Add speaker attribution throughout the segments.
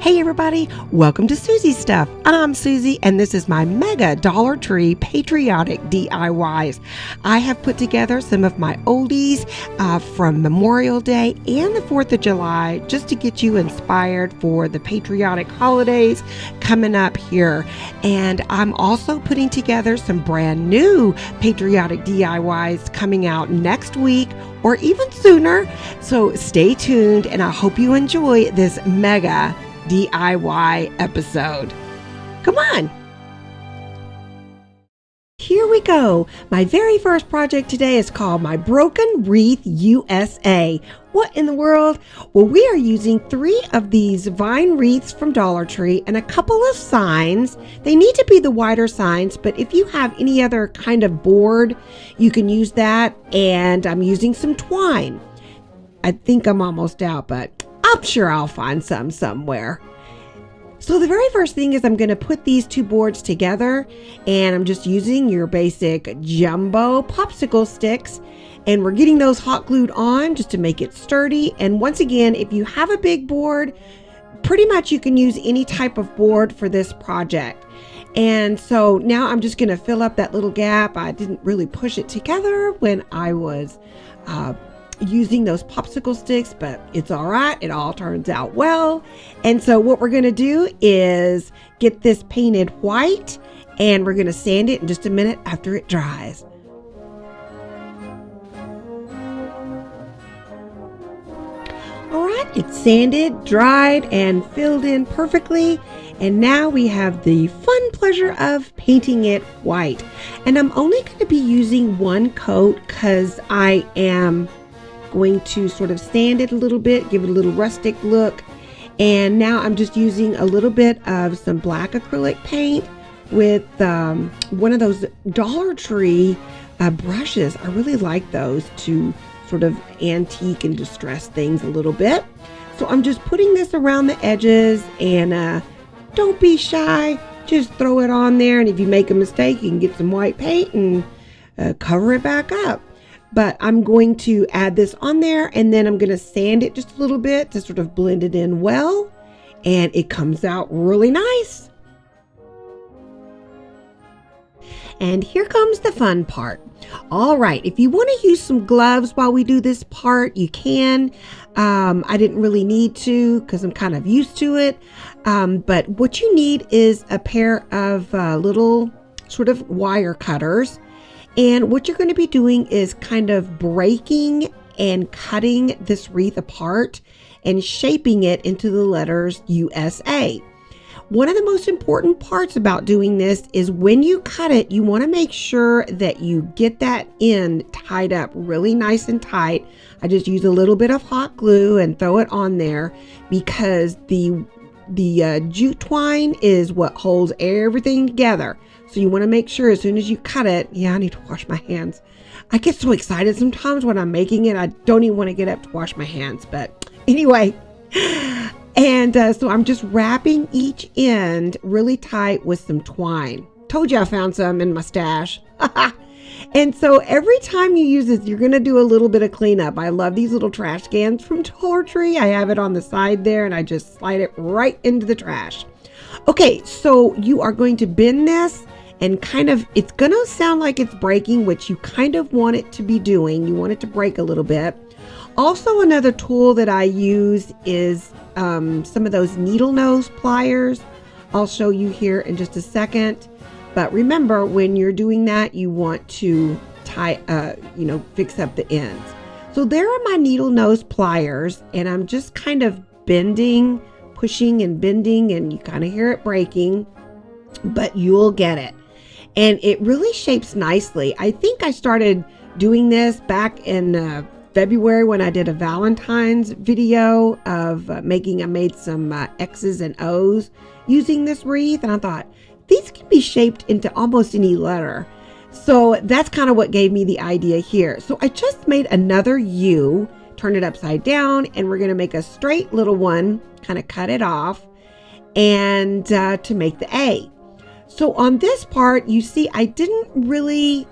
Speaker 1: Hey everybody, welcome to Soozie Stuff. I'm Soozie and this is my mega Dollar Tree patriotic DIYs. I have put together some of my oldies from Memorial Day and the 4th of July just to get you inspired for the patriotic holidays coming up here. And I'm also putting together some brand new patriotic DIYs coming out next week or even sooner. So stay tuned and I hope you enjoy this mega DIY episode. Come on. Here we go. My very first project today is called My Broken Wreath USA. What in the world? Well, we are using 3 of these vine wreaths from Dollar Tree and a couple of signs. They need to be the wider signs, but if you have any other kind of board, you can use that. And I'm using some twine. I think I'm almost out, but I'm sure I'll find some somewhere. So the very first thing is I'm going to put these 2 boards together, and I'm just using your basic jumbo popsicle sticks, and we're getting those hot glued on just to make it sturdy. And once again, if you have a big board, pretty much you can use any type of board for this project. And so now I'm just going to fill up that little gap. I didn't really push it together when I was using those popsicle sticks, but it's all right. It all turns out well. And so what we're going to do is get this painted white, and we're going to sand it in just a minute after it dries. All right, it's sanded, dried, and filled in perfectly. And now we have the fun pleasure of painting it white. And I'm only going to be using 1 coat because I am going to sort of sand it a little bit, give it a little rustic look. And now I'm just using a little bit of some black acrylic paint with one of those Dollar Tree brushes. I really like those to sort of antique and distress things a little bit. So I'm just putting this around the edges, and don't be shy, just throw it on there. And if you make a mistake, you can get some white paint and cover it back up. But I'm going to add this on there, and then I'm going to sand it just a little bit to sort of blend it in well, and it comes out really nice. And here comes the fun part. All right, if you want to use some gloves while we do this part, you can. I didn't really need to because I'm kind of used to it. But what you need is a pair of little sort of wire cutters. And what you're going to be doing is kind of breaking and cutting this wreath apart and shaping it into the letters USA. One of the most important parts about doing this is when you cut it, you want to make sure that you get that end tied up really nice and tight. I just use a little bit of hot glue and throw it on there because the jute twine is what holds everything together. So you want to make sure as soon as you cut it, I need to wash my hands. I get so excited sometimes when I'm making it. I don't even want to get up to wash my hands. But anyway, and so I'm just wrapping each end really tight with some twine. Told you I found some in my stash. And so every time you use this, you're going to do a little bit of cleanup. I love these little trash cans from Dollar Tree. I have it on the side there, and I just slide it right into the trash. Okay, so you are going to bend this. And kind of, it's going to sound like it's breaking, which you kind of want it to be doing. You want it to break a little bit. Also, another tool that I use is some of those needle nose pliers. I'll show you here in just a second. But remember, when you're doing that, you want to fix up the ends. So there are my needle nose pliers, and I'm just kind of bending, pushing and bending, and you kind of hear it breaking, but you'll get it. And it really shapes nicely. I think I started doing this back in February when I did a Valentine's video of I made some X's and O's using this wreath. And I thought, these can be shaped into almost any letter. So that's kind of what gave me the idea here. So I just made another U, turn it upside down, and we're going to make a straight little one, kind of cut it off, and to make the A. So on this part, you see, I didn't really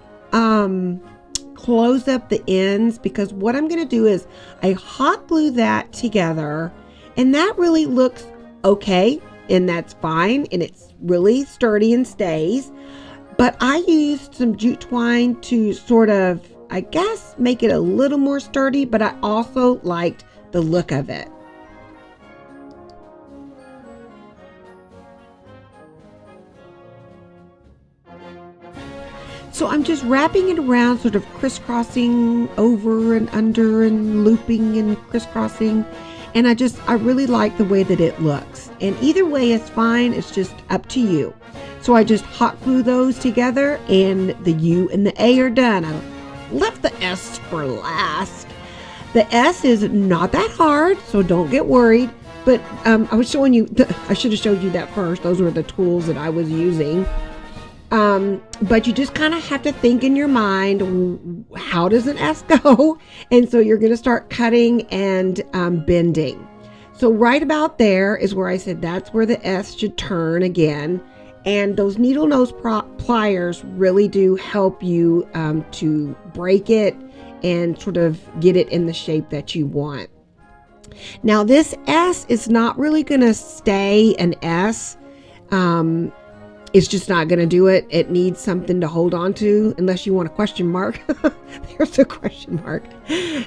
Speaker 1: close up the ends because what I'm going to do is I hot glue that together, and that really looks okay, and that's fine, and it's really sturdy and stays. But I used some jute twine to sort of, I guess, make it a little more sturdy, but I also liked the look of it. So I'm just wrapping it around, sort of crisscrossing over and under and looping and crisscrossing. And I really like the way that it looks. And either way is fine. It's just up to you. So I just hot glue those together, and the U and the A are done. I left the S for last. The S is not that hard, so don't get worried. But I was showing you, I should have showed you that first. Those were the tools that I was using. But you just kind of have to think in your mind, how does an S go? And so you're going to start cutting and bending. So right about there is where I said that's where the S should turn again. And those needle nose pliers really do help you to break it and sort of get it in the shape that you want. Now this S is not really going to stay an S. It's just not going to do it. It needs something to hold on to, unless you want a question mark. There's a question mark.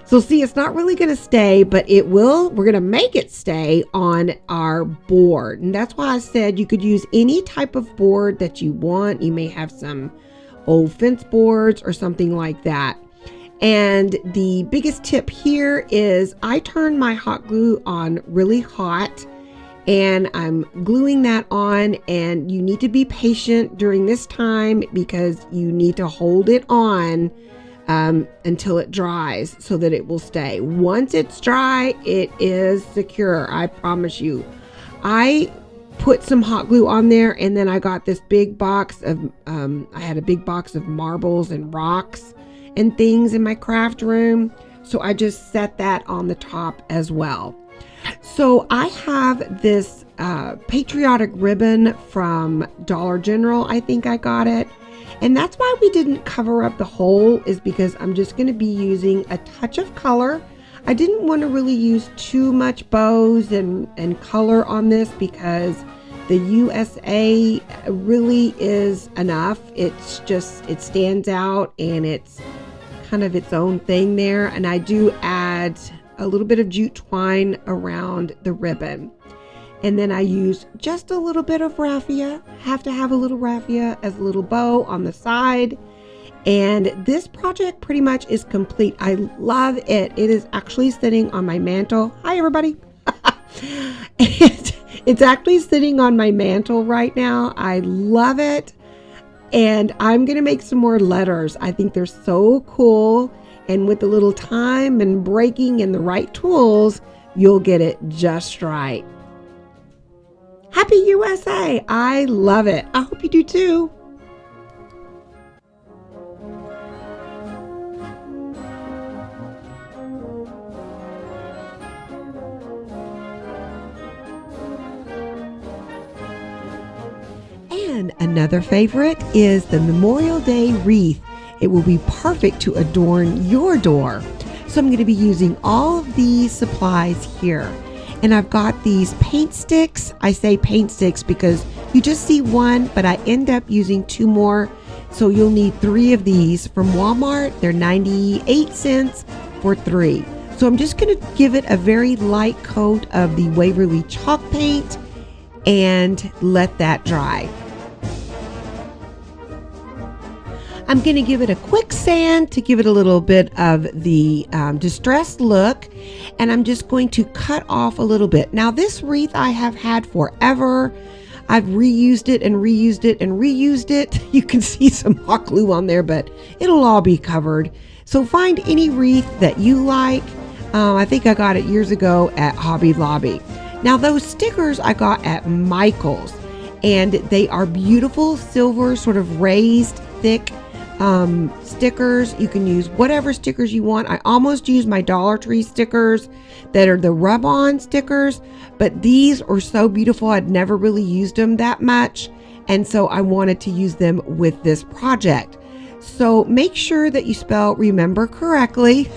Speaker 1: So see, it's not really going to stay, but it will. We're going to make it stay on our board. And that's why I said you could use any type of board that you want. You may have some old fence boards or something like that. And the biggest tip here is I turn my hot glue on really hot, and I'm gluing that on, and you need to be patient during this time because you need to hold it on until it dries so that it will stay. Once it's dry, it is secure. I promise you. I put some hot glue on there, and then I got this big box of, I had a big box of marbles and rocks and things in my craft room. So I just set that on the top as well. So I have this patriotic ribbon from Dollar General. I think I got it. And that's why we didn't cover up the hole, is because I'm just going to be using a touch of color. I didn't want to really use too much bows and color on this because the USA really is enough. It's just, it stands out and it's kind of its own thing there. And I do add a little bit of jute twine around the ribbon. And then I use just a little bit of raffia. Have to have a little raffia as a little bow on the side. And this project pretty much is complete. I love it. It is actually sitting on my mantle. Hi, everybody. It's actually sitting on my mantle right now. I love it. And I'm going to make some more letters. I think they're so cool. And with a little time and breaking and the right tools, you'll get it just right. Happy USA! I love it. I hope you do too. And another favorite is the Memorial Day wreath. It will be perfect to adorn your door. So I'm going to be using all of these supplies here. And I've got these paint sticks. I say paint sticks because you just see one, but I end up using two more. So you'll need 3 of these from Walmart. They're 98 cents for 3. So I'm just going to give it a very light coat of the Waverly chalk paint and let that dry. I'm going to give it a quick sand to give it a little bit of the distressed look, and I'm just going to cut off a little bit. Now this wreath I have had forever. I've reused it and reused it and reused it. You can see some hot glue on there, but it'll all be covered. So find any wreath that you like. I think I got it years ago at Hobby Lobby. Now those stickers I got at Michael's, and they are beautiful silver, sort of raised thick stickers. You can use whatever stickers you want. I almost use my Dollar Tree stickers that are the rub-on stickers, but these are so beautiful. I'd never really used them that much, and so I wanted to use them with this project. So make sure that you spell remember correctly.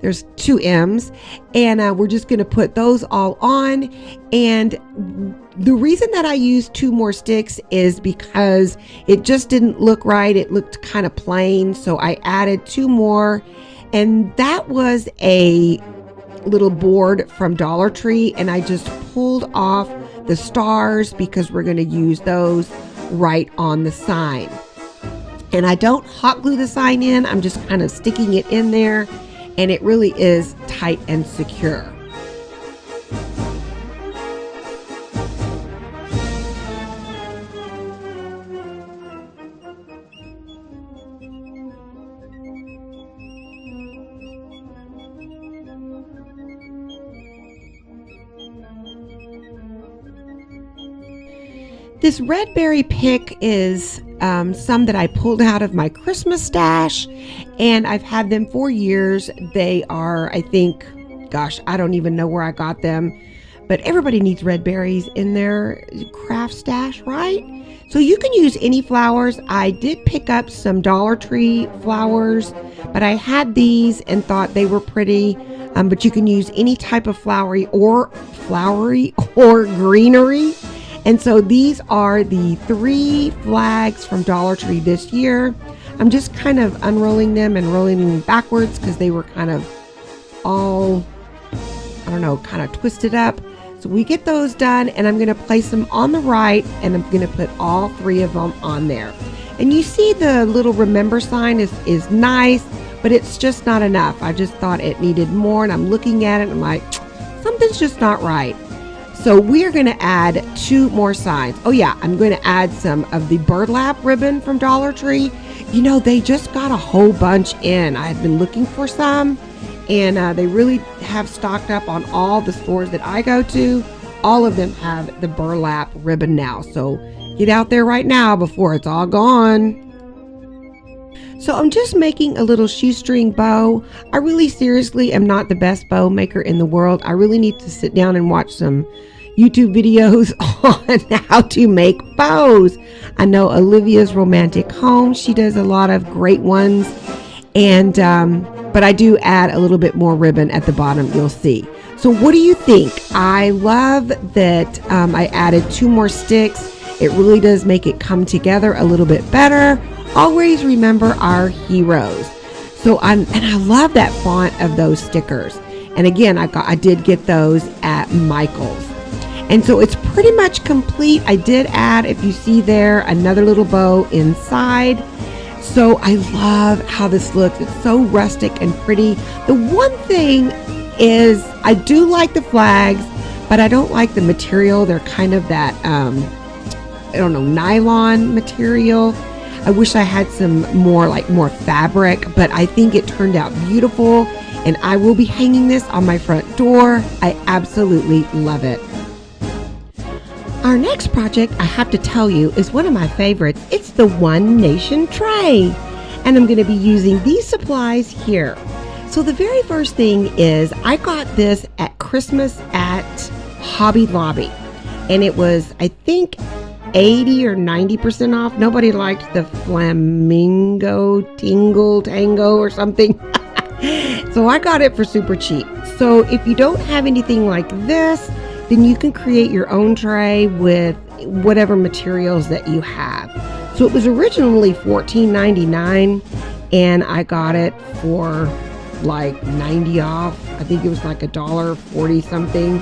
Speaker 1: There's 2 M's, and we're just going to put those all on. And the reason that I used 2 more sticks is because it just didn't look right. It looked kind of plain, so I added 2 more, and that was a little board from Dollar Tree, and I just pulled off the stars because we're going to use those right on the sign. And I don't hot glue the sign in, I'm just kind of sticking it in there, and it really is tight and secure. This red berry pick is some that I pulled out of my Christmas stash, and I've had them for years. They are, I think, gosh, I don't even know where I got them, but everybody needs red berries in their craft stash, right? So you can use any flowers. I did pick up some Dollar Tree flowers, but I had these and thought they were pretty. But you can use any type of flowery or greenery. And so these are the 3 flags from Dollar Tree this year. I'm just kind of unrolling them and rolling them backwards because they were kind of all, I don't know, kind of twisted up. So we get those done, and I'm going to place them on the right, and I'm going to put all 3 of them on there. And you see the little remember sign is nice, but it's just not enough. I just thought it needed more, and I'm looking at it and I'm like, something's just not right. So we are going to add 2 more signs. Oh yeah, I'm going to add some of the burlap ribbon from Dollar Tree. You know, they just got a whole bunch in. I had been looking for some, and they really have stocked up on all the stores that I go to. All of them have the burlap ribbon now. So get out there right now before it's all gone. So I'm just making a little shoestring bow. I really seriously am not the best bow maker in the world. I really need to sit down and watch some YouTube videos on how to make bows. I know Olivia's Romantic Home, she does a lot of great ones, and but I do add a little bit more ribbon at the bottom, you'll see. So what do you think? I love that I added 2 more sticks. It really does make it come together a little bit better. Always remember our heroes. So I love that font of those stickers. And again, I did get those at Michael's. And so it's pretty much complete. I did add, if you see there, another little bow inside. So I love how this looks. It's so rustic and pretty. The one thing is I do like the flags, but I don't like the material. They're kind of that, I don't know, nylon material. I wish I had some more fabric, but I think it turned out beautiful, and I will be hanging this on my front door. I absolutely love it. Our next project, I have to tell you, is one of my favorites. It's the One Nation tray, and I'm going to be using these supplies here. So the very first thing is I got this at Christmas at Hobby Lobby, and it was, I think, 80 or 90% off. Nobody liked the flamingo tango or something. So I got it for super cheap. So if you don't have anything like this, then you can create your own tray with whatever materials that you have. So it was originally $14.99, and I got it for like 90 off. I think it was like $1.40 something.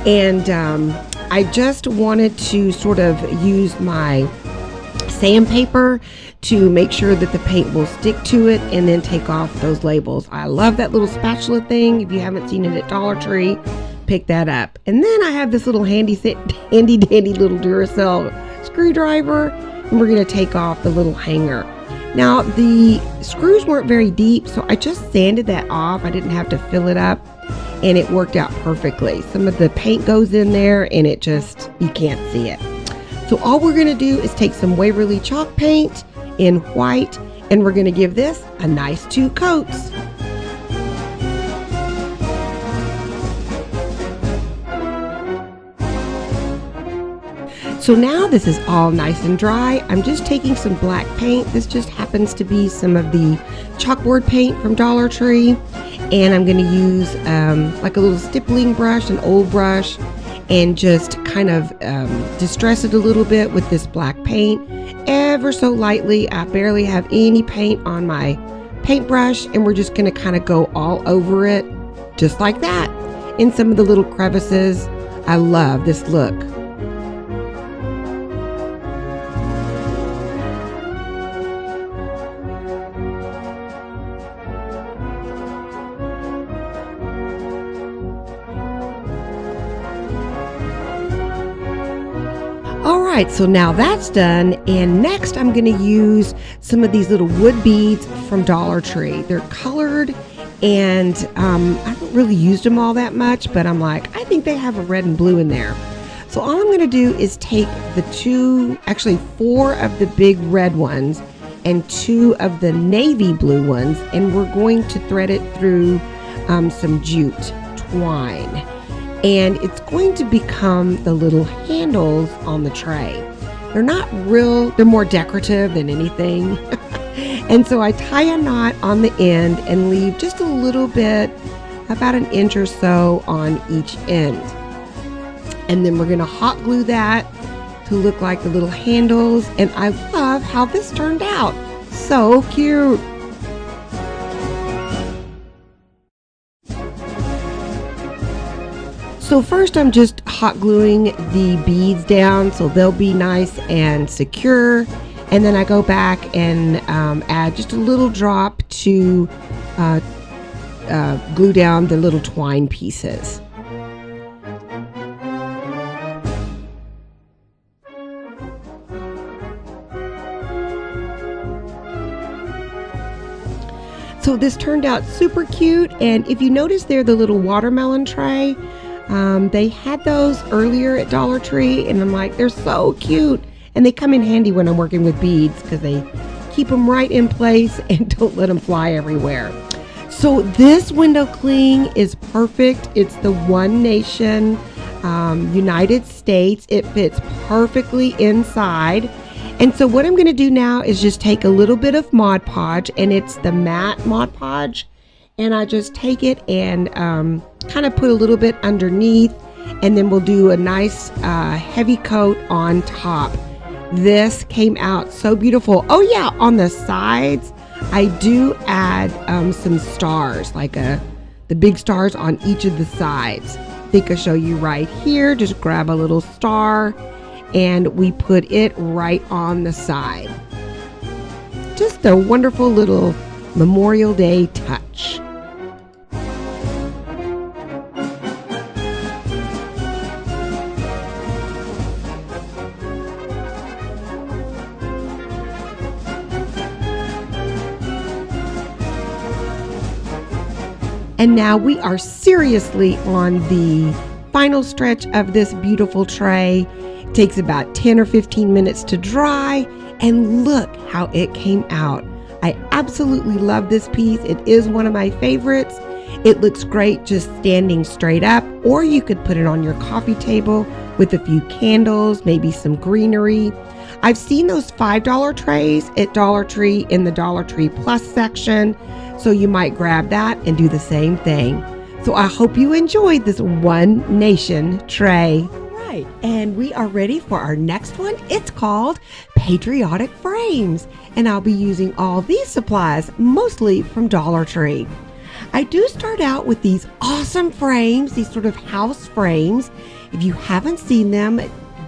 Speaker 1: And I just wanted to sort of use my sandpaper to make sure that the paint will stick to it, and then take off those labels. I love that little spatula thing. If you haven't seen it at Dollar Tree, pick that up. And then I have this little handy dandy little Duracell screwdriver, and we're going to take off the little hanger. Now the screws weren't very deep, so I just sanded that off. I didn't have to fill it up, and it worked out perfectly. Some of the paint goes in there, and it just, you can't see it. So all we're going to do is take some Waverly chalk paint in white, and we're going to give this a nice 2 coats. So now this is all nice and dry. I'm just taking some black paint. This just happens to be some of the chalkboard paint from Dollar Tree. and I'm going to use like a little stippling brush, an old brush, and just kind of distress it a little bit with this black paint, ever so lightly. I barely have any paint on my paintbrush, and we're just going to kind of go all over it just like that in some of the little crevices. I love this look. Alright, so now that's done, and next I'm going to use some of these little wood beads from Dollar Tree. They're colored, and I haven't really used them all that much, but I'm like, I think they have a red and blue in there. So all I'm going to do is take the four of the big red ones and 2 of the navy blue ones, and we're going to thread it through some jute twine. And it's going to become the little handles on the tray. They're not real, they're more decorative than anything. And so I tie a knot on the end and leave just a little bit, about an inch or so on each end. And then we're gonna hot glue that to look like the little handles. And I love how this turned out. So cute. So first I'm just hot gluing the beads down so they'll be nice and secure, and then I go back and add just a little drop to glue down the little twine pieces. So this turned out super cute, and if you notice there, the little watermelon tray, they had those earlier at Dollar Tree, and I'm like, they're so cute, and they come in handy when I'm working with beads because they keep them right in place and don't let them fly everywhere. So this window cling is perfect. It's the One Nation United States. It fits perfectly inside. And so what I'm going to do now is just take a little bit of Mod Podge, and it's the matte Mod Podge, and I just take it and kind of put a little bit underneath, and then we'll do a nice heavy coat on top. This came out so beautiful. Oh yeah, on the sides I do add some stars, like the big stars on each of the sides. I think I'll show you right here. Just grab a little star and we put it right on the side. Just a wonderful little Memorial Day touch. And now we are seriously on the final stretch of this beautiful tray. It takes about 10 or 15 minutes to dry, and look how it came out. I absolutely love this piece. It is one of my favorites. It looks great just standing straight up, or you could put it on your coffee table with a few candles, maybe some greenery. I've seen those $5 trays at Dollar Tree in the Dollar Tree Plus section, so you might grab that and do the same thing. So I hope you enjoyed this One Nation tray. Right, and we are ready for our next one. It's called Patriotic Frames, and I'll be using all these supplies, mostly from Dollar Tree. I do start out with these awesome frames, these sort of house frames. If you haven't seen them,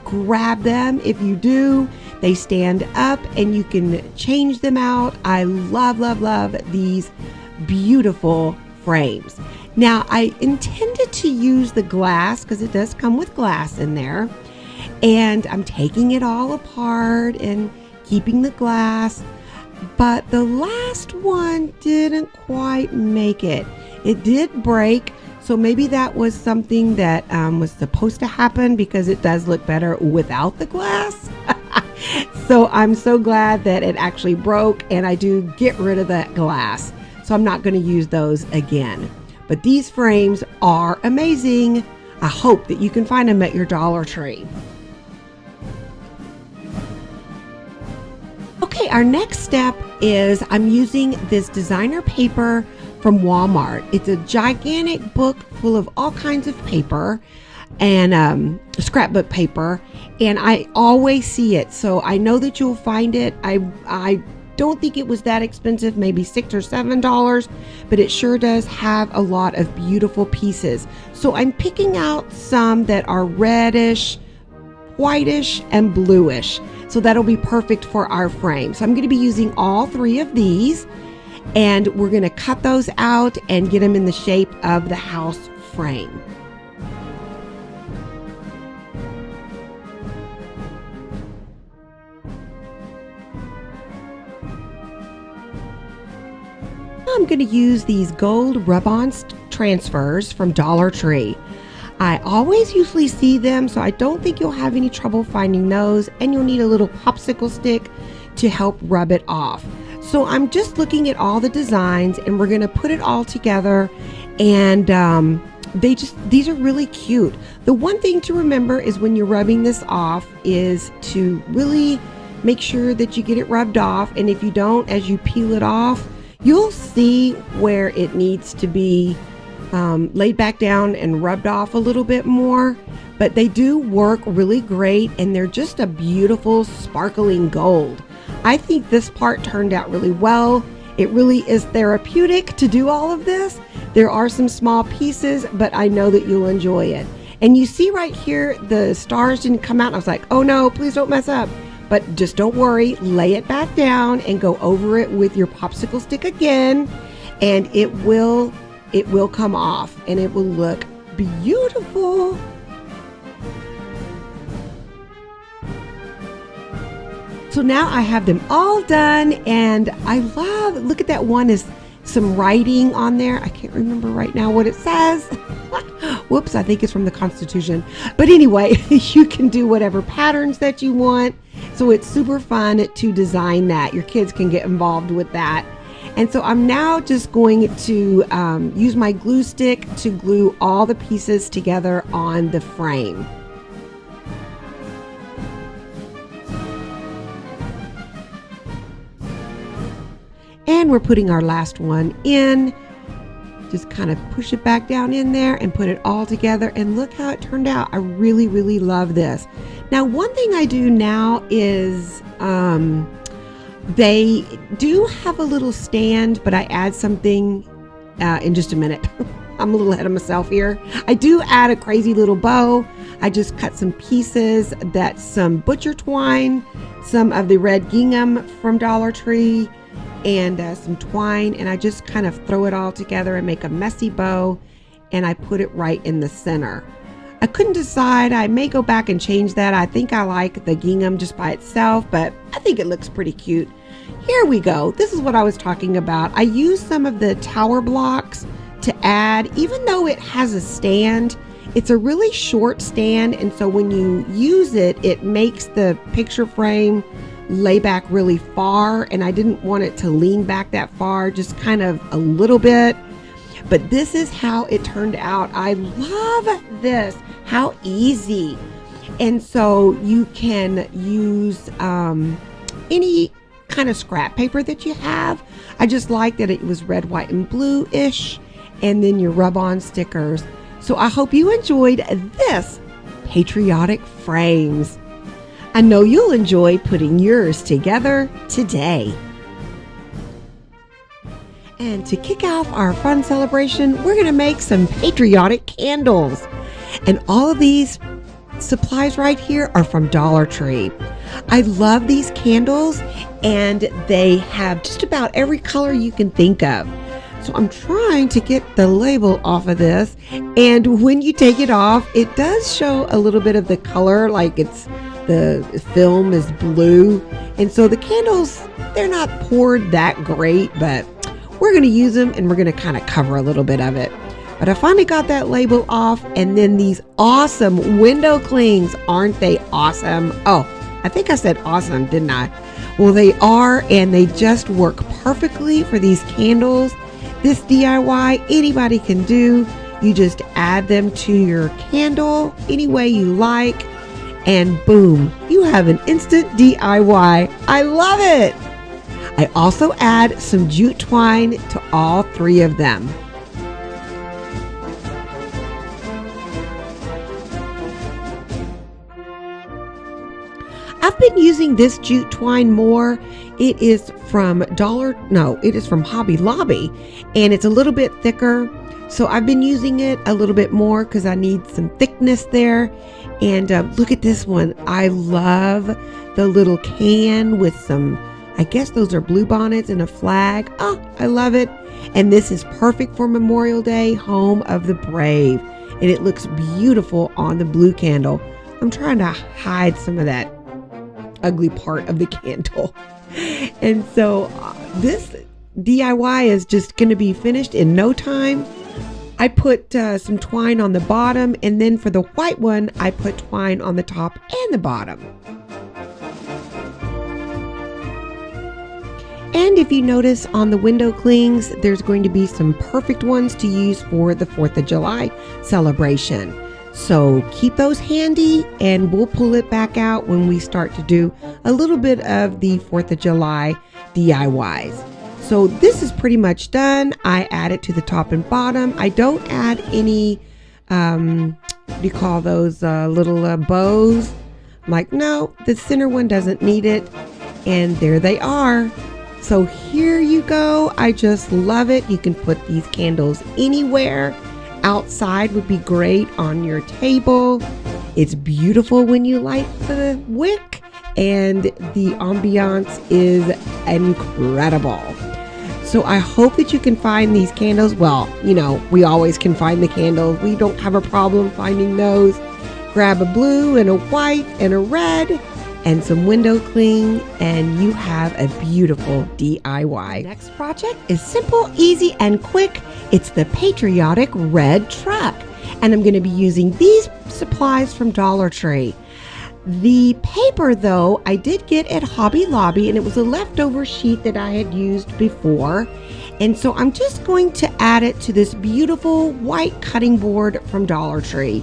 Speaker 1: grab them. If you do, they stand up and you can change them out. I love, love, love these beautiful frames. Now, I intended to use the glass because it does come with glass in there. And I'm taking it all apart and keeping the glass. But the last one didn't quite make it. It did break. So maybe that was something that was supposed to happen because it does look better without the glass. So I'm so glad that it actually broke, and I do get rid of that glass. So I'm not going to use those again. But these frames are amazing. I hope that you can find them at your Dollar Tree. Okay, our next step is I'm using this designer paper from Walmart. It's a gigantic book full of all kinds of paper and scrapbook paper, and I always see it, so I know that you'll find it. I don't think it was that expensive, maybe $6 or $7, but it sure does have a lot of beautiful pieces. So I'm picking out some that are reddish, whitish, and bluish. So that'll be perfect for our frame. So I'm going to be using all 3 of these, and we're going to cut those out and get them in the shape of the house frame. I'm going to use these gold rub-on transfers from Dollar Tree. I always usually see them, so I don't think you'll have any trouble finding those, and you'll need a little popsicle stick to help rub it off. So I'm just looking at all the designs, and we're going to put it all together, and these are really cute. The one thing to remember is when you're rubbing this off is to really make sure that you get it rubbed off, and if you don't, as you peel it off, you'll see where it needs to be laid back down and rubbed off a little bit more, but they do work really great, and they're just a beautiful sparkling gold. I think this part turned out really well. It really is therapeutic to do all of this. There are some small pieces, but I know that you'll enjoy it. And you see right here, the stars didn't come out. I was like, oh no, please don't mess up. But just don't worry, lay it back down and go over it with your popsicle stick again, and it will come off, and it will look beautiful. So now I have them all done, and I love, look at that one, is some writing on there. I can't remember right now what it says. Whoops, I think it's from the Constitution. But anyway, you can do whatever patterns that you want. So it's super fun to design that. Your kids can get involved with that. And so I'm now just going to use my glue stick to glue all the pieces together on the frame. And we're putting our last one in. Just kind of push it back down in there and put it all together, and look how it turned out. I really, really love this. Now, one thing I do now is they do have a little stand, but I add something in just a minute. I'm a little ahead of myself here. I do add a crazy little bow. I just cut some pieces, that's some butcher twine, some of the red gingham from Dollar Tree, and some twine, and I just kind of throw it all together and make a messy bow, and I put it right in the center. I couldn't decide. I may go back and change that. I think I like the gingham just by itself, but I think it looks pretty cute. Here we go. This is what I was talking about. I used some of the tower blocks to add, even though it has a stand, it's a really short stand, and so when you use it, it makes the picture frame lay back really far, and I didn't want it to lean back that far, just kind of a little bit. But this is how it turned out. I love this, how easy. And so you can use any kind of scrap paper that you have. I just like that it was red, white, and blue-ish, and then your rub-on stickers. So I hope you enjoyed this Patriotic Frames. I know you'll enjoy putting yours together today. And to kick off our fun celebration, we're going to make some Patriotic candles. And all of these supplies right here are from Dollar Tree. I love these candles, and they have just about every color you can think of. So I'm trying to get the label off of this, and when you take it off, it does show a little bit of the color, like the film is blue, and so the candles, they're not poured that great, but we're going to use them, and we're going to kind of cover a little bit of it. But I finally got that label off, and then these awesome window clings. Aren't they awesome? Oh, I think I said awesome, didn't I? Well, they are, and they just work perfectly for these candles. This DIY, anybody can do. You just add them to your candle any way you like, and boom, you have an instant DIY. I love it. I also add some jute twine to all 3 of them. I've been using this jute twine more. It is from Hobby Lobby, and it's a little bit thicker. So I've been using it a little bit more because I need some thickness there. And look at this one. I love the little can with some, I guess those are blue bonnets and a flag. Oh, I love it. And this is perfect for Memorial Day, Home of the Brave. And it looks beautiful on the blue candle. I'm trying to hide some of that ugly part of the candle. And so this DIY is just going to be finished in no time. I put some twine on the bottom, and then for the white one, I put twine on the top and the bottom. And if you notice on the window clings, there's going to be some perfect ones to use for the 4th of July celebration. So keep those handy, and we'll pull it back out when we start to do a little bit of the 4th of July DIYs. So this is pretty much done. I add it to the top and bottom. I don't add any, what do you call those little bows? I'm like, no, the center one doesn't need it. And there they are. So here you go. I just love it. You can put these candles anywhere. Outside would be great on your table. It's beautiful when you light the wick, and the ambiance is incredible. So I hope that you can find these candles. Well, you know, we always can find the candles. We don't have a problem finding those. Grab a blue and a white and a red and some window cling, and you have a beautiful DIY. Next project is simple, easy, and quick. It's the Patriotic Red Truck, and I'm going to be using these supplies from Dollar Tree. The paper, though, I did get at Hobby Lobby, and it was a leftover sheet that I had used before. And so I'm just going to add it to this beautiful white cutting board from Dollar Tree.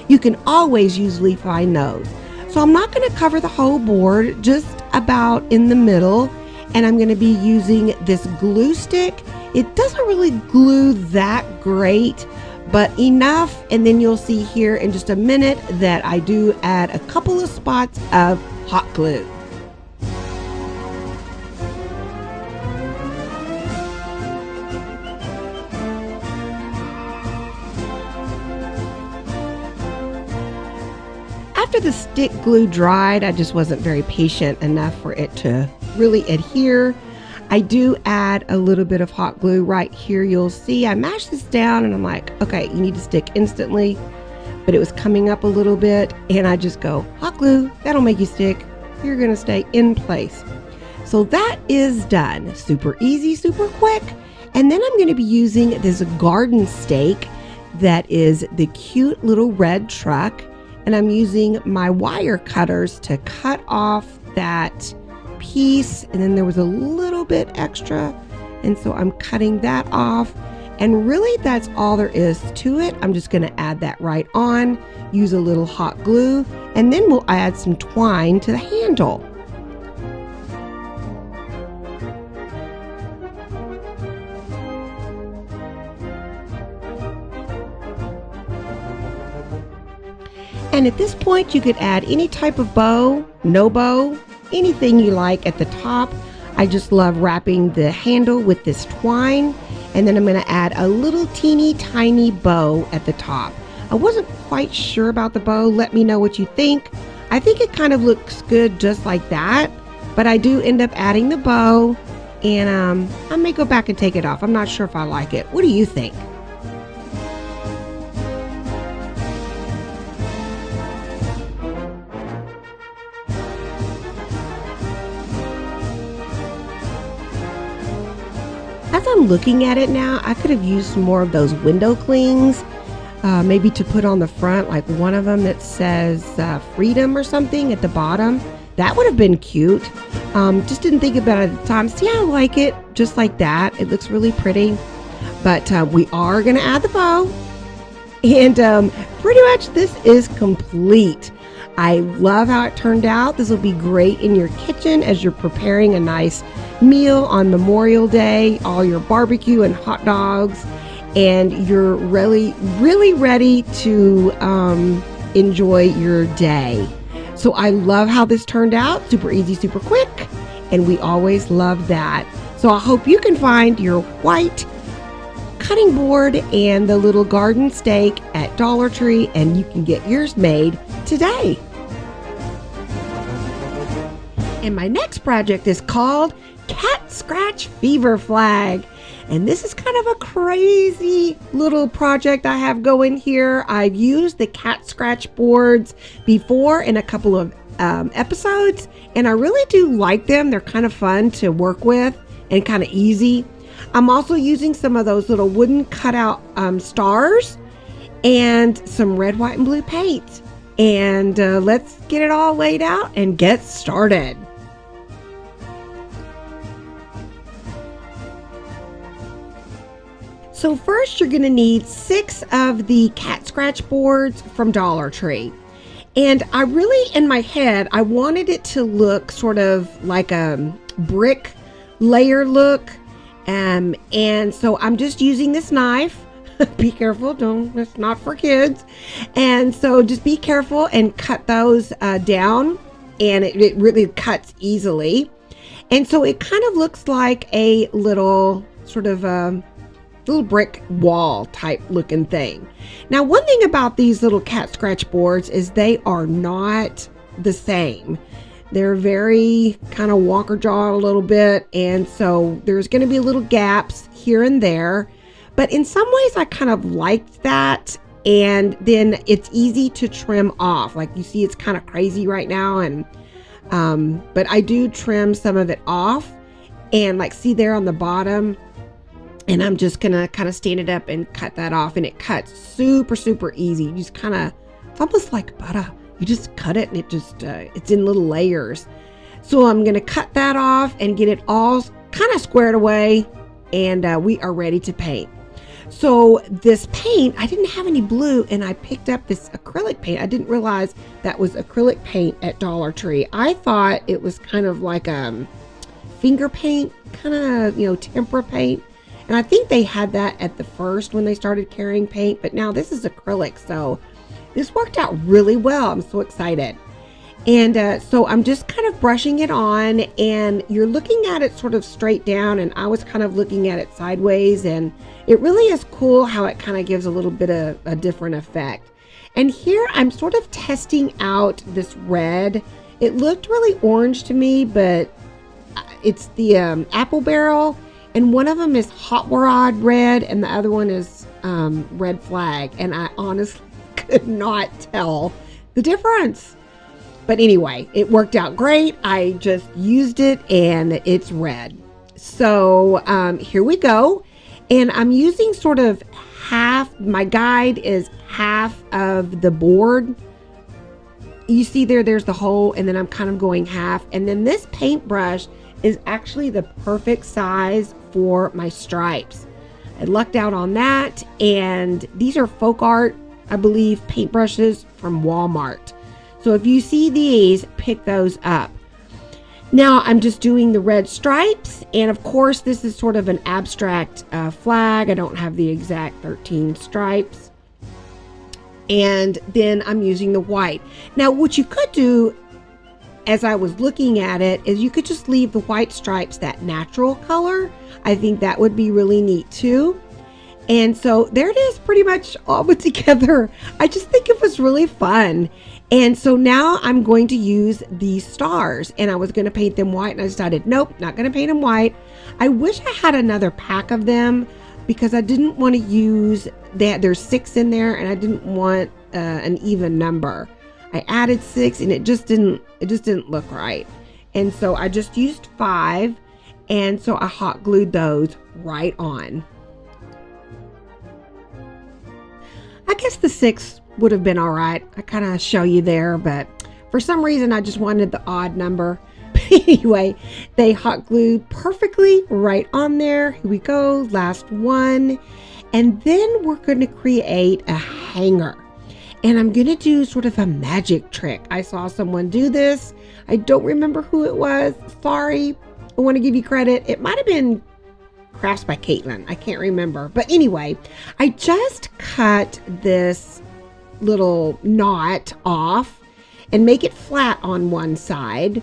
Speaker 1: You can always usually find those. So I'm not going to cover the whole board, just about in the middle. And I'm going to be using this glue stick. It doesn't really glue that great, but enough. And then you'll see here in just a minute that I do add a couple of spots of hot glue. After the stick glue dried, I just wasn't very patient enough for it to really adhere. I do add a little bit of hot glue right here. You'll see I mash this down and I'm like, okay, you need to stick instantly, but it was coming up a little bit, and I just go, hot glue, that'll make you stick. You're gonna stay in place. So that is done. Super easy, super quick. And then I'm gonna be using this garden stake that is the cute little red truck. And I'm using my wire cutters to cut off that piece. And then there was a little bit extra. And so I'm cutting that off. And really that's all there is to it. I'm just gonna add that right on, use a little hot glue, and then we'll add some twine to the handle. And at this point, you could add any type of bow, no bow, anything you like at the top. I just love wrapping the handle with this twine. And then I'm going to add a little teeny tiny bow at the top. I wasn't quite sure about the bow. Let me know what you think. I think it kind of looks good just like that. But I do end up adding the bow. And I may go back and take it off. I'm not sure if I like it. What do you think? As I'm looking at it now, I could have used some more of those window clings, maybe to put on the front, like one of them that says freedom or something at the bottom. That would have been cute. Just didn't think about it at the time. See, I like it just like that. It looks really pretty. But we are going to add the bow. And pretty much this is complete. I love how it turned out. This will be great in your kitchen as you're preparing a nice, meal on Memorial Day, all your barbecue and hot dogs, and you're really ready to enjoy your day. So I love how this turned out. Super easy, super quick, and we always love that. So I hope you can find your white cutting board and the little garden stake at Dollar Tree, and you can get yours made today. And my next project is called Cat Scratch Fever Flag. And this is kind of a crazy little project I have going here. I've used the cat scratch boards before in a couple of episodes, and I really do like them. They're kind of fun to work with and kind of easy. I'm also using some of those little wooden cutout stars and some red, white, and blue paint. And let's get it all laid out and get started. So first you're going to need 6 of the cat scratch boards from Dollar Tree. And I really, in my head, I wanted it to look sort of like a brick layer look. And so I'm just using this knife. Be careful, it's not for kids. And so just be careful and cut those down, and it really cuts easily. And so it kind of looks like a little sort of little brick wall type looking thing. Now, one thing about these little cat scratch boards is they are not the same. They're very kind of wonker jaw a little bit, and so there's going to be little gaps here and there, but in some ways I kind of liked that. And then it's easy to trim off. Like you see, it's kind of crazy right now, and but I do trim some of it off, and like see there on the bottom. And I'm just gonna kind of stand it up and cut that off, and it cuts super easy. You just kind of, it's almost like butter. You just cut it, and it just it's in little layers. So I'm gonna cut that off and get it all kind of squared away, and we are ready to paint. So this paint, I didn't have any blue, and I picked up this acrylic paint. I didn't realize that was acrylic paint at Dollar Tree. I thought it was kind of like finger paint, kind of, tempera paint. And I think they had that at the first when they started carrying paint, but now this is acrylic. So this worked out really well. I'm so excited. And so I'm just kind of brushing it on, and you're looking at it sort of straight down, and I was kind of looking at it sideways, and it really is cool how it kind of gives a little bit of a different effect. And here I'm sort of testing out this red. It looked really orange to me, but it's the apple barrel. And one of them is Hot Rod Red, and the other one is Red Flag. And I honestly could not tell the difference. But anyway, it worked out great. I just used it, and it's red. So here we go. And I'm using sort of half, my guide is half of the board. You see there's the hole, and then I'm kind of going half. And then this paintbrush is actually the perfect size for my stripes. I lucked out on that, and these are Folk Art, I believe, paintbrushes from Walmart. So if you see these, pick those up. Now I'm just doing the red stripes, and of course this is sort of an abstract flag. I don't have the exact 13 stripes. And then I'm using the white. Now what you could do, as I was looking at it, is you could just leave the white stripes that natural color. I think that would be really neat too. And so there it is, pretty much all put together. I just think it was really fun. And so now I'm going to use these stars, and I was going to paint them white, and I decided, nope, not going to paint them white. I wish I had another pack of them, because I didn't want to use that. There's 6 in there, and I didn't want an even number. I added 6, and it just didn't look right. And so I just used 5, and so I hot glued those right on. I guess the 6 would have been all right. I kind of show you there, but for some reason I just wanted the odd number. Anyway, they hot glued perfectly right on there. Here we go, last one. And then we're going to create a hanger. And I'm going to do sort of a magic trick. I saw someone do this. I don't remember who it was. Sorry. I want to give you credit. It might have been crafts by Caitlin. I can't remember. But anyway, I just cut this little knot off and make it flat on one side.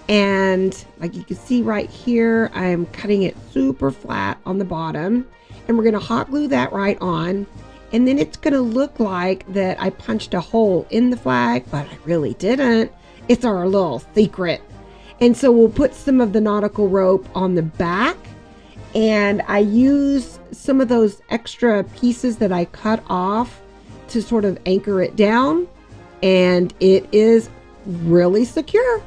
Speaker 1: And like you can see right here, I'm cutting it super flat on the bottom. And we're going to hot glue that right on. And then it's going to look like that I punched a hole in the flag, but I really didn't. It's our little secret. And so we'll put some of the nautical rope on the back. And I use some of those extra pieces that I cut off to sort of anchor it down. And it is really secure.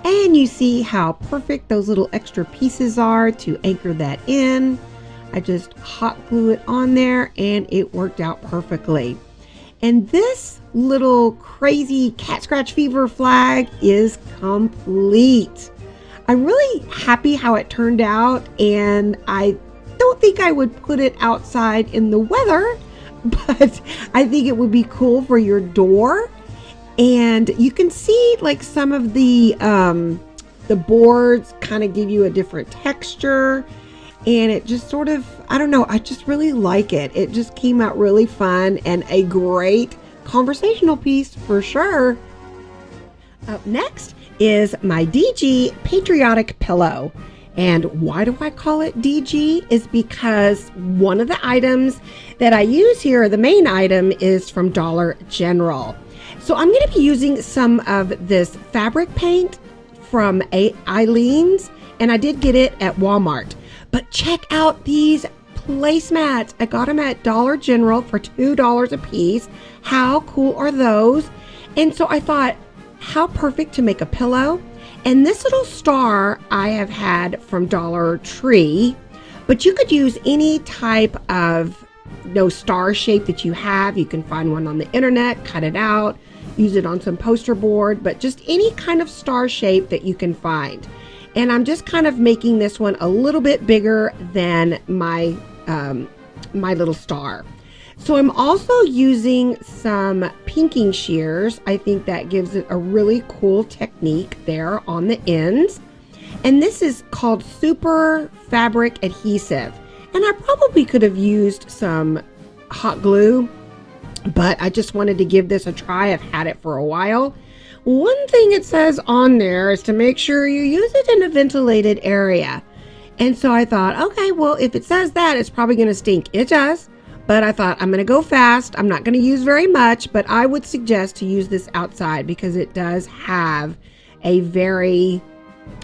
Speaker 1: And you see how perfect those little extra pieces are to anchor that in. I just hot glue it on there and it worked out perfectly. And this little crazy cat scratch fever flag is complete. I'm really happy how it turned out, and I don't think I would put it outside in the weather, but I think it would be cool for your door. And you can see like some of the boards kind of give you a different texture, and it just sort of, I don't know, I just really like it. It just came out really fun and a great conversational piece for sure. Up next is my DG Patriotic Pillow. And why do I call it DG? Is because one of the items that I use here, the main item, is from Dollar General. So I'm going to be using some of this fabric paint from Eileen's, and I did get it at Walmart. But check out these placemats. I got them at Dollar General for $2 a piece. How cool are those? And so I thought, how perfect to make a pillow. And this little star I have had from Dollar Tree, but you could use any type of star shape that you have. You can find one on the internet, cut it out, use it on some poster board, but just any kind of star shape that you can find. And I'm just kind of making this one a little bit bigger than my my little star. So I'm also using some pinking shears. I think that gives it a really cool technique there on the ends. And this is called Super Fabric Adhesive. And I probably could have used some hot glue, but I just wanted to give this a try. I've had it for a while. One thing it says on there is to make sure you use it in a ventilated area. And so I thought, okay, well, if it says that, it's probably going to stink. It does. But I thought, I'm going to go fast. I'm not going to use very much, but I would suggest to use this outside because it does have a very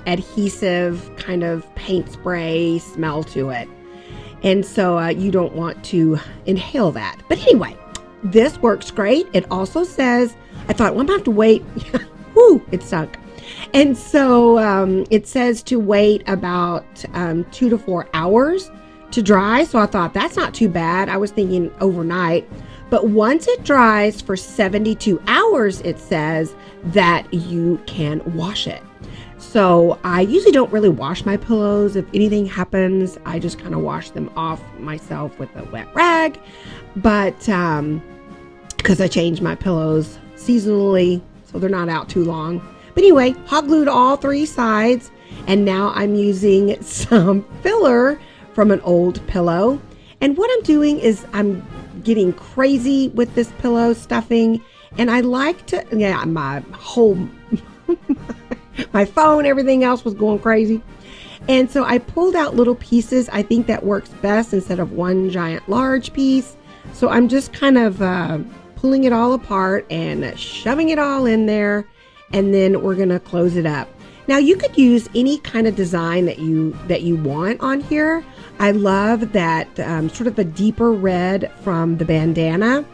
Speaker 1: adhesive kind of paint spray smell to it. And so you don't want to inhale that. But anyway, this works great. It also says, I thought, well, I'm going to have to wait. Whew, it sunk. And so it says to wait about 2 to 4 hours to dry. So I thought that's not too bad. I was thinking overnight. But once it dries for 72 hours, it says that you can wash it. So I usually don't really wash my pillows. If anything happens, I just kind of wash them off myself with a wet rag. But because I change my pillows seasonally, so they're not out too long. But anyway, hot glued all 3 sides. And now I'm using some filler from an old pillow. And what I'm doing is I'm getting crazy with this pillow stuffing. And I like to, my whole, my phone, everything else was going crazy. And so I pulled out little pieces. I think that works best instead of one giant large piece. So I'm just kind of pulling it all apart and shoving it all in there. And then we're going to close it up. Now you could use any kind of design that you want on here. I love that sort of a deeper red from the bandana.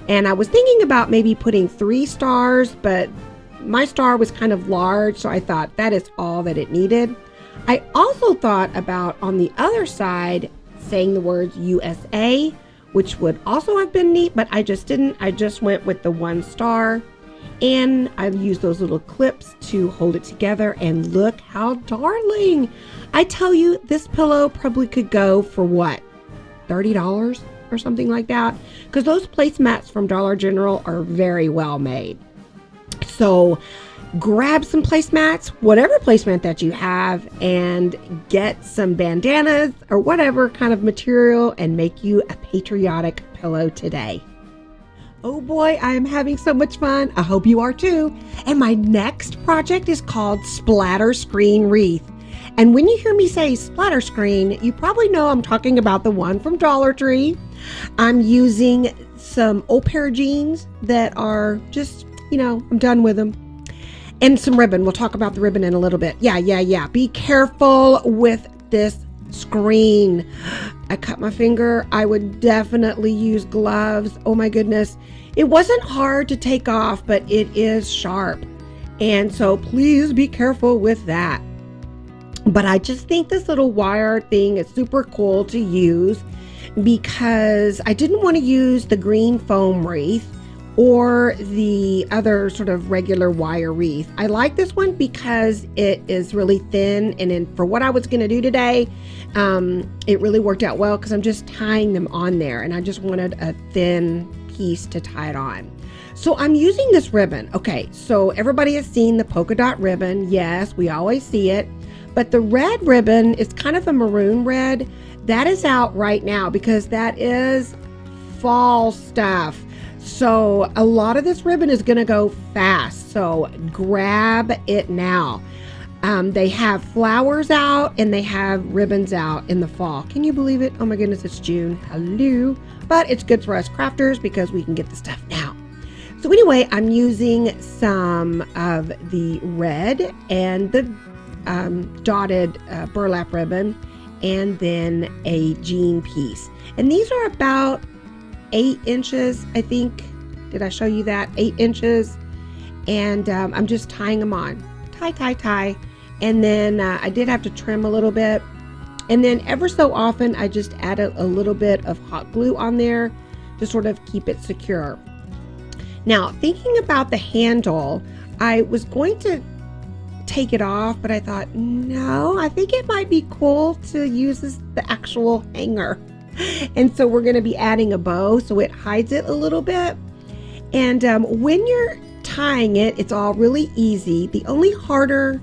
Speaker 1: And I was thinking about maybe putting 3 stars, but my star was kind of large, so I thought that is all that it needed. I also thought about on the other side saying the words USA, which would also have been neat, but I just didn't. I just went with the 1 star. And I've used those little clips to hold it together, and look how darling. I tell you, this pillow probably could go for what? $30? or something like that, because those placemats from Dollar General are very well made. So grab some placemats, whatever placemat that you have, and get some bandanas or whatever kind of material and make you a patriotic pillow today. Oh boy, I am having so much fun. I hope you are too. And my next project is called Splatter Screen Wreath. And when you hear me say splatter screen, you probably know I'm talking about the one from Dollar Tree. I'm using some old pair of jeans that are just, I'm done with them. And some ribbon. We'll talk about the ribbon in a little bit. Yeah. Be careful with this screen. I cut my finger. I would definitely use gloves. Oh my goodness. It wasn't hard to take off, but it is sharp. And so please be careful with that. But I just think this little wire thing is super cool to use because I didn't want to use the green foam wreath or the other sort of regular wire wreath. I like this one because it is really thin, and for what I was going to do today, it really worked out well because I'm just tying them on there, and I just wanted a thin piece to tie it on. So I'm using this ribbon. Okay, so everybody has seen the polka dot ribbon. Yes, we always see it. But the red ribbon is kind of a maroon red. That is out right now because that is fall stuff. So a lot of this ribbon is going to go fast. So grab it now. They have flowers out and they have ribbons out in the fall. Can you believe it? Oh my goodness, it's June. Hello. But it's good for us crafters because we can get the stuff now. So anyway, I'm using some of the red and the dotted burlap ribbon and then a jean piece. And these are about 8 inches, I think. Did I show you that? 8 inches. And I'm just tying them on. Tie. And then I did have to trim a little bit. And then ever so often, I just add a little bit of hot glue on there to sort of keep it secure. Now, thinking about the handle, I was going to take it off, but I thought, no, I think it might be cool to use the actual hanger. And so we're going to be adding a bow so it hides it a little bit. And when you're tying it, it's all really easy. The only harder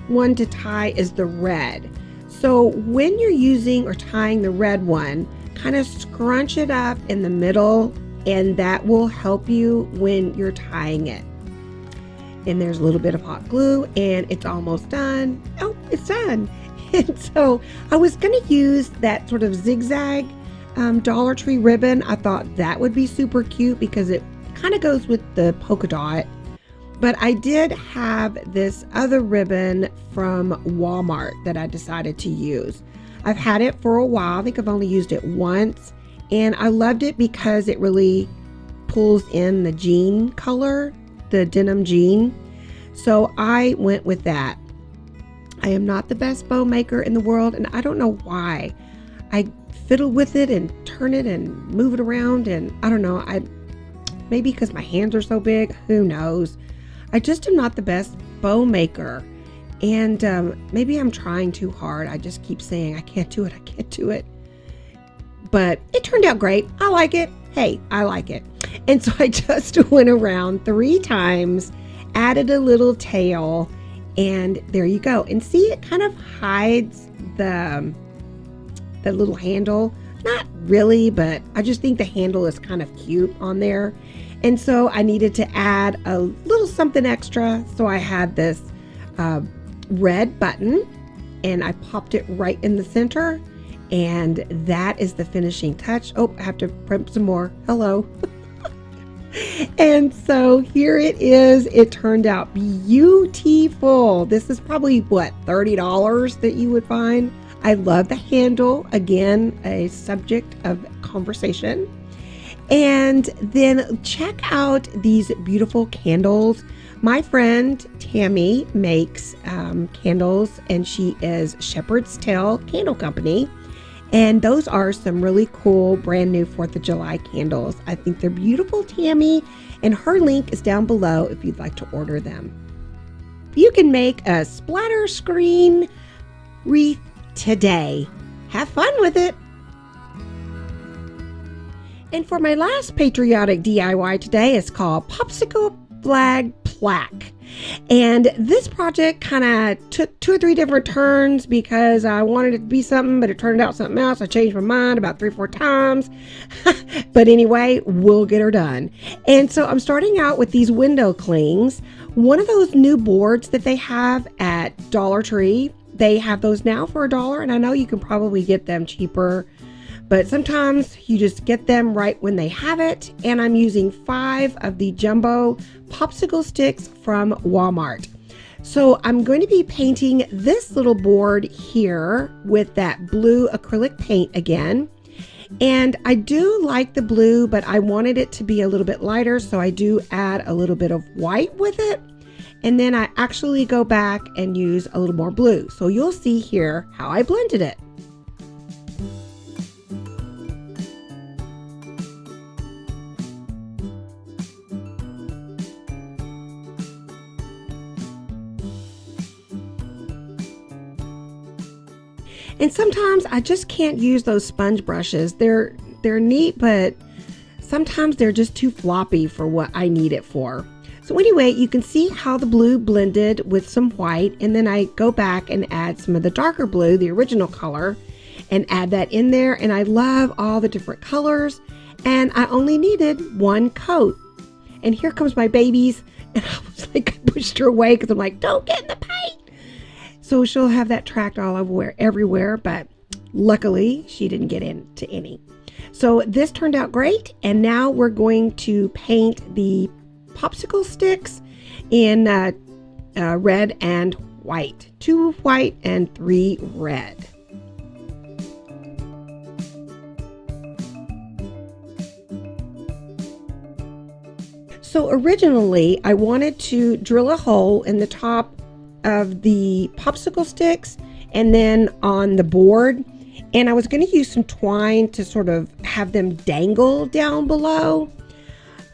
Speaker 1: one to tie is the red. So when you're using or tying the red one, kind of scrunch it up in the middle, and that will help you when you're tying it. And there's a little bit of hot glue and it's almost done. Oh, it's done. And so I was going to use that sort of zigzag Dollar Tree ribbon. I thought that would be super cute because it kind of goes with the polka dot. But I did have this other ribbon from Walmart that I decided to use. I've had it for a while. I think I've only used it once. And I loved it because it really pulls in the jean color, the denim jean. So I went with that. I am not the best bow maker in the world, and I don't know why. I fiddle with it and turn it and move it around, and I don't know. Maybe because my hands are so big, who knows? I just am not the best bow maker. And maybe I'm trying too hard. I just keep saying, I can't do it. But it turned out great. I like it. Hey, I like it. And so I just went around 3 times, added a little tail, and there you go. And see, it kind of hides the little handle. Not really, but I just think the handle is kind of cute on there. And so I needed to add a little something extra. So I had this red button and I popped it right in the center. And that is the finishing touch. Oh, I have to print some more. Hello. And so here it is. It turned out beautiful. This is probably what, $30 that you would find. I love the handle. Again, a subject of conversation. And then check out these beautiful candles. My friend Tammy makes candles, and she is Shepherd's Tail Candle Company. And those are some really cool brand new 4th of July candles. I think they're beautiful, Tammy. And her link is down below if you'd like to order them. You can make a splatter screen wreath today. Have fun with it. And for my last patriotic DIY today, it's called Popsicle Flag Plaque. And this project kind of took 2 or 3 different turns because I wanted it to be something, but it turned out something else. I changed my mind about 3 or 4 times. But anyway, we'll get her done. And so I'm starting out with these window clings. One of those new boards that they have at Dollar Tree, they have those now for $1, and I know you can probably get them cheaper, but sometimes you just get them right when they have it. And I'm using 5 of the jumbo popsicle sticks from Walmart. So I'm going to be painting this little board here with that blue acrylic paint again. And I do like the blue, but I wanted it to be a little bit lighter, so I do add a little bit of white with it. And then I actually go back and use a little more blue. So you'll see here how I blended it. And sometimes I just can't use those sponge brushes. They're neat, but sometimes they're just too floppy for what I need it for. So anyway, you can see how the blue blended with some white, and then I go back and add some of the darker blue, the original color, and add that in there. And I love all the different colors, and I only needed 1 coat. And here comes my babies, and I was like, I pushed her away because I'm like, don't get in the paint. So she'll have that tracked all over everywhere, but luckily she didn't get into any. So this turned out great, and now we're going to paint the popsicle sticks in red and white. 2 white and 3 red. So originally I wanted to drill a hole in the top of the popsicle sticks and then on the board, and I was going to use some twine to sort of have them dangle down below.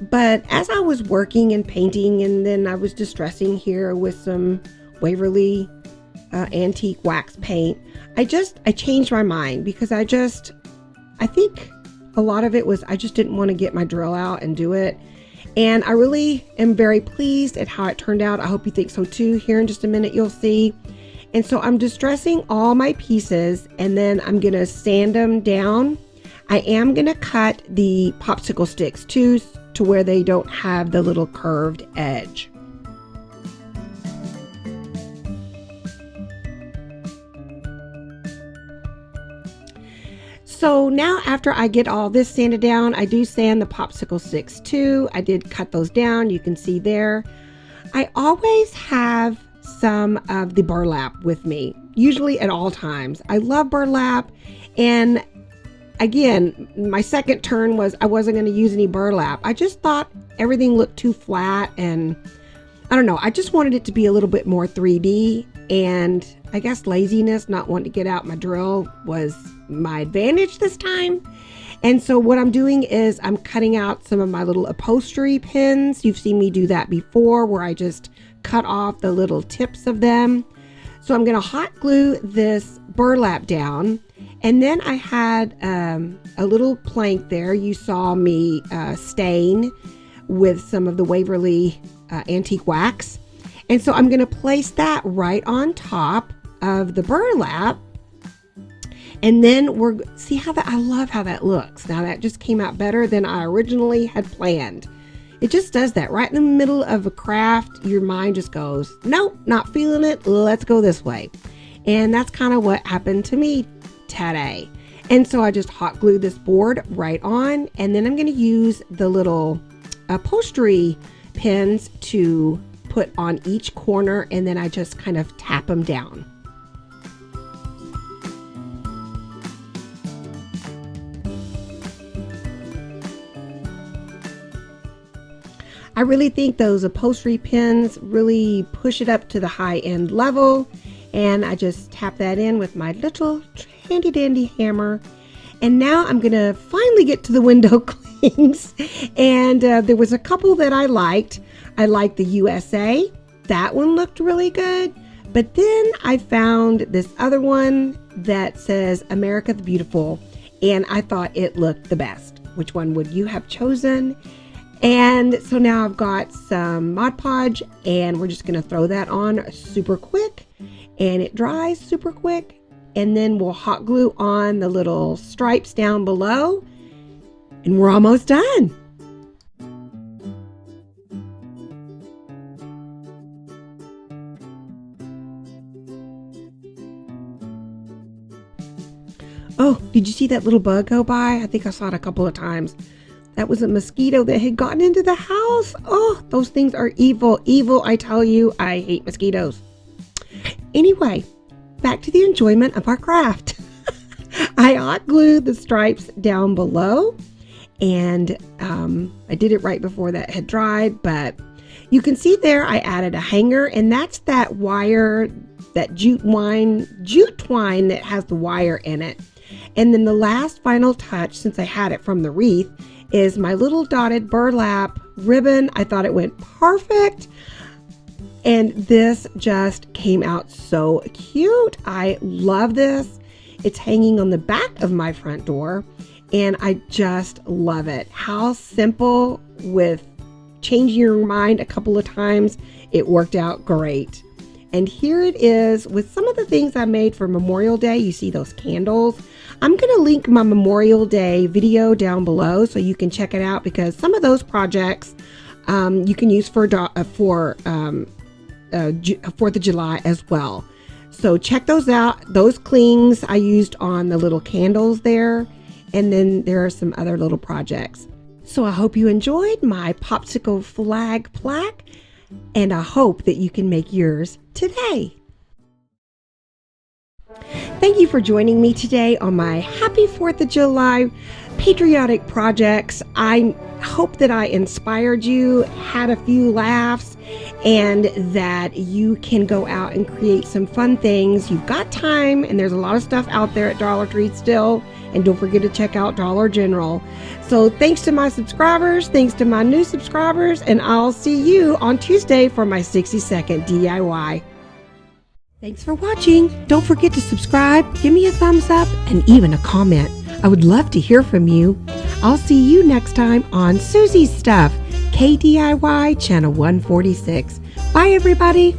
Speaker 1: But as I was working and painting, and then I was distressing here with some Waverly antique wax paint, I changed my mind because I think a lot of it was I just didn't want to get my drill out and do it. And I really am very pleased at how it turned out. I hope you think so too. Here in just a minute, you'll see. And so I'm distressing all my pieces, and then I'm going to sand them down. I am going to cut the popsicle sticks too, to where they don't have the little curved edge. So now after I get all this sanded down, I do sand the popsicle sticks too. I did cut those down, you can see there. I always have some of the burlap with me, usually at all times. I love burlap, and again, my second turn was I wasn't going to use any burlap. I just thought everything looked too flat, and I don't know, I just wanted it to be a little bit more 3D, and I guess laziness, not wanting to get out my drill, was my advantage this time. And so what I'm doing is I'm cutting out some of my little upholstery pins. You've seen me do that before, where I just cut off the little tips of them. So I'm going to hot glue this burlap down. And then I had a little plank there. You saw me stain with some of the Waverly antique wax. And so I'm going to place that right on top of the burlap. And then see how I love how that looks. Now that just came out better than I originally had planned. It just does that right in the middle of a craft. Your mind just goes, nope, not feeling it. Let's go this way. And that's kind of what happened to me today. And so I just hot glued this board right on, and then I'm going to use the little upholstery pins to put on each corner, and then I just kind of tap them down. I really think those upholstery pins really push it up to the high end level, and I just tap that in with my little handy dandy hammer. And now I'm gonna finally get to the window clings, and there was a couple that I liked. I liked the USA. That one looked really good. But then I found this other one that says America the Beautiful, and I thought it looked the best. which one would you have chosen? And so now I've got some Mod Podge, and we're just going to throw that on super quick, and it dries super quick. And then we'll hot glue on the little stripes down below, and we're almost done. Oh, did you see that little bug go by? I think I saw it a couple of times. That was a mosquito that had gotten into the house. Oh, those things are evil. Evil, I tell you. I hate mosquitoes. Anyway, back to the enjoyment of our craft. I hot glued the stripes down below, and I did it right before that had dried, but you can see there I added a hanger, and that's that wire, that jute twine that has the wire in it. And then the last final touch, since I had it from the wreath, is my little dotted burlap ribbon. I thought it went perfect. And this just came out so cute. I love this. It's hanging on the back of my front door, and I just love it. How simple, with changing your mind a couple of times, it worked out great. And here it is with some of the things I made for Memorial Day. You see those candles. I'm going to link my Memorial Day video down below so you can check it out, because some of those projects you can use for 4th of July as well. So check those out. Those clings I used on the little candles there. And then there are some other little projects. So I hope you enjoyed my Popsicle flag plaque, and I hope that you can make yours today. Thank you for joining me today on my Happy 4th of July patriotic projects. I hope that I inspired you, had a few laughs, and that you can go out and create some fun things. You've got time, and there's a lot of stuff out there at Dollar Tree still. And don't forget to check out Dollar General. So thanks to my subscribers, thanks to my new subscribers, and I'll see you on Tuesday for my 60-second DIY. Thanks for watching. Don't forget to subscribe, give me a thumbs up, and even a comment. I would love to hear from you. I'll see you next time on Soozie's Stuff, KDIY Channel 146. Bye, everybody.